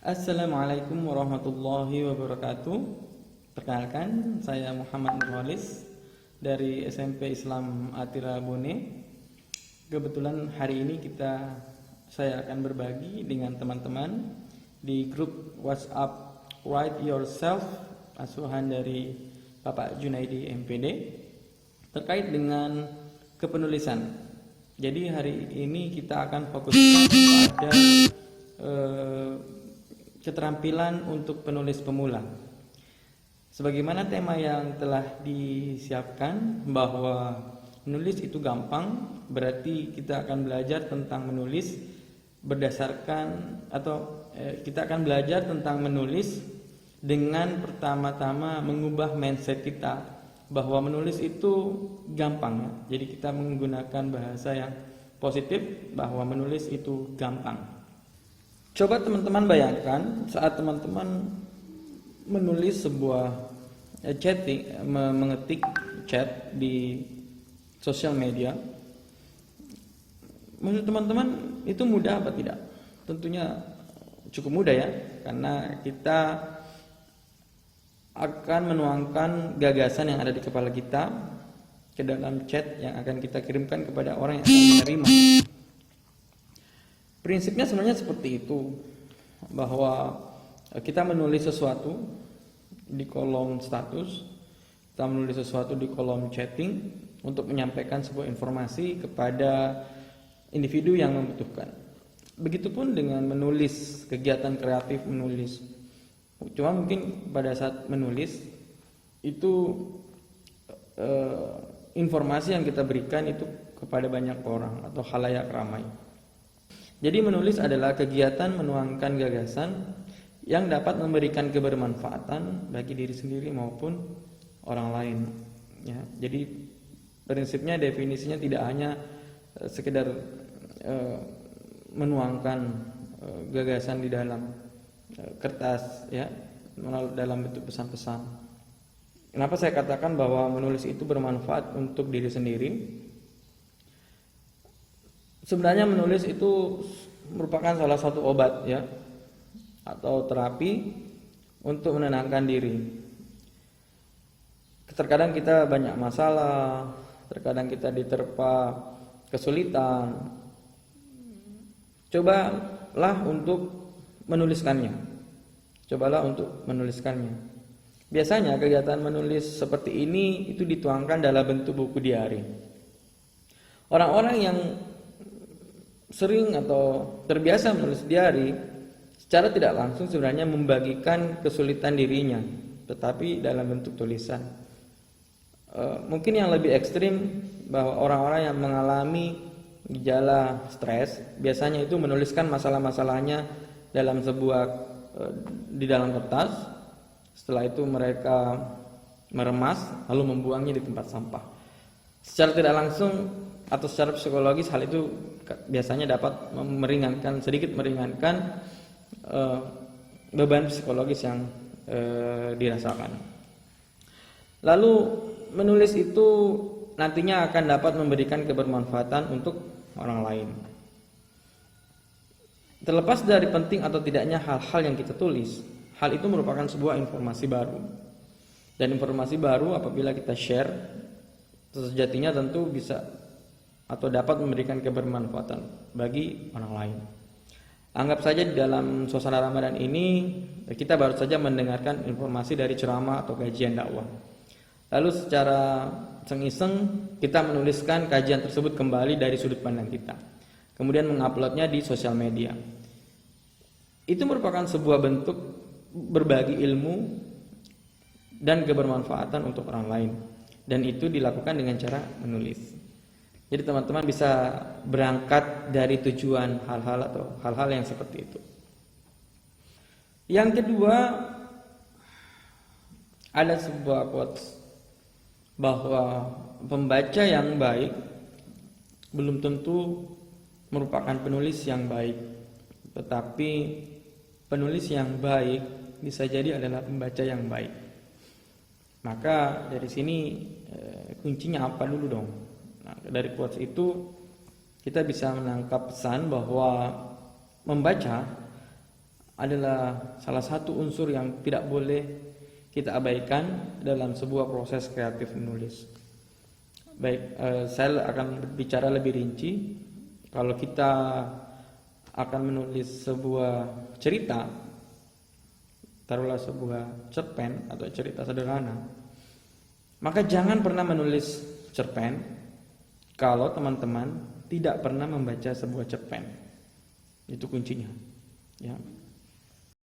Assalamualaikum warahmatullahi wabarakatuh. Perkenalkan, saya Muhammad Nurholis dari SMP Islam Atira Bone. Kebetulan hari ini saya akan berbagi dengan teman-teman di grup WhatsApp Write Yourself asuhan dari Bapak Junaidi MPD terkait dengan kepenulisan. Jadi hari ini kita akan fokuskan pada keterampilan untuk penulis pemula. Sebagaimana tema yang telah disiapkan bahwa menulis itu gampang, berarti kita akan belajar tentang menulis kita akan belajar tentang menulis dengan pertama-tama mengubah mindset kita bahwa menulis itu gampang. Jadi kita menggunakan bahasa yang positif bahwa menulis itu gampang. Coba teman-teman bayangkan saat teman-teman menulis sebuah mengetik chat di sosial media. Menurut teman-teman itu mudah apa tidak? Tentunya cukup mudah ya, karena kita akan menuangkan gagasan yang ada di kepala kita ke dalam chat yang akan kita kirimkan kepada orang yang akan menerima. Prinsipnya sebenarnya seperti itu, bahwa kita menulis sesuatu di kolom status, kita menulis sesuatu di kolom chatting untuk menyampaikan sebuah informasi kepada individu yang membutuhkan. Begitupun dengan menulis, kegiatan kreatif menulis. Cuma mungkin pada saat menulis itu informasi yang kita berikan itu kepada banyak orang atau khalayak ramai. Jadi menulis adalah kegiatan menuangkan gagasan yang dapat memberikan kebermanfaatan bagi diri sendiri maupun orang lain. Ya, jadi prinsipnya definisinya tidak hanya sekedar menuangkan gagasan di dalam kertas, ya, dalam bentuk pesan-pesan. Kenapa saya katakan bahwa menulis itu bermanfaat untuk diri sendiri? Sebenarnya menulis itu merupakan salah satu obat, ya, atau terapi untuk menenangkan diri. Terkadang kita banyak masalah, terkadang kita diterpa kesulitan. Cobalah untuk menuliskannya. Biasanya kegiatan menulis seperti ini itu dituangkan dalam bentuk buku diari. Orang-orang yang sering atau terbiasa menulis diari secara tidak langsung sebenarnya membagikan kesulitan dirinya, tetapi dalam bentuk tulisan. Mungkin yang lebih ekstrim bahwa orang-orang yang mengalami gejala stres biasanya itu menuliskan masalah-masalahnya di dalam kertas. Setelah itu mereka meremas lalu membuangnya di tempat sampah. Secara tidak langsung atau secara psikologis hal itu biasanya dapat sedikit meringankan beban psikologis yang dirasakan. Lalu menulis itu nantinya akan dapat memberikan kebermanfaatan untuk orang lain. Terlepas dari penting atau tidaknya hal-hal yang kita tulis, hal itu merupakan sebuah informasi baru. Dan informasi baru apabila kita share, sejatinya tentu bisa atau dapat memberikan kebermanfaatan bagi orang lain. Anggap saja di dalam suasana Ramadan ini kita baru saja mendengarkan informasi dari ceramah atau kajian dakwah. Lalu secara iseng-iseng kita menuliskan kajian tersebut kembali dari sudut pandang kita. Kemudian menguploadnya di sosial media. Itu merupakan sebuah bentuk berbagi ilmu dan kebermanfaatan untuk orang lain. Dan itu dilakukan dengan cara menulis. Jadi teman-teman bisa berangkat dari tujuan hal-hal yang seperti itu. Yang kedua, ada sebuah quotes bahwa pembaca yang baik belum tentu merupakan penulis yang baik, tetapi penulis yang baik bisa jadi adalah pembaca yang baik. Maka dari sini kuncinya apa dulu dong? Nah, dari quotes itu kita bisa menangkap pesan bahwa membaca adalah salah satu unsur yang tidak boleh kita abaikan dalam sebuah proses kreatif menulis. Baik, saya akan berbicara lebih rinci. Kalau kita akan menulis sebuah cerita, taruhlah sebuah cerpen atau cerita sederhana, maka jangan pernah menulis cerpen kalau teman-teman tidak pernah membaca sebuah cerpen. Itu kuncinya, ya.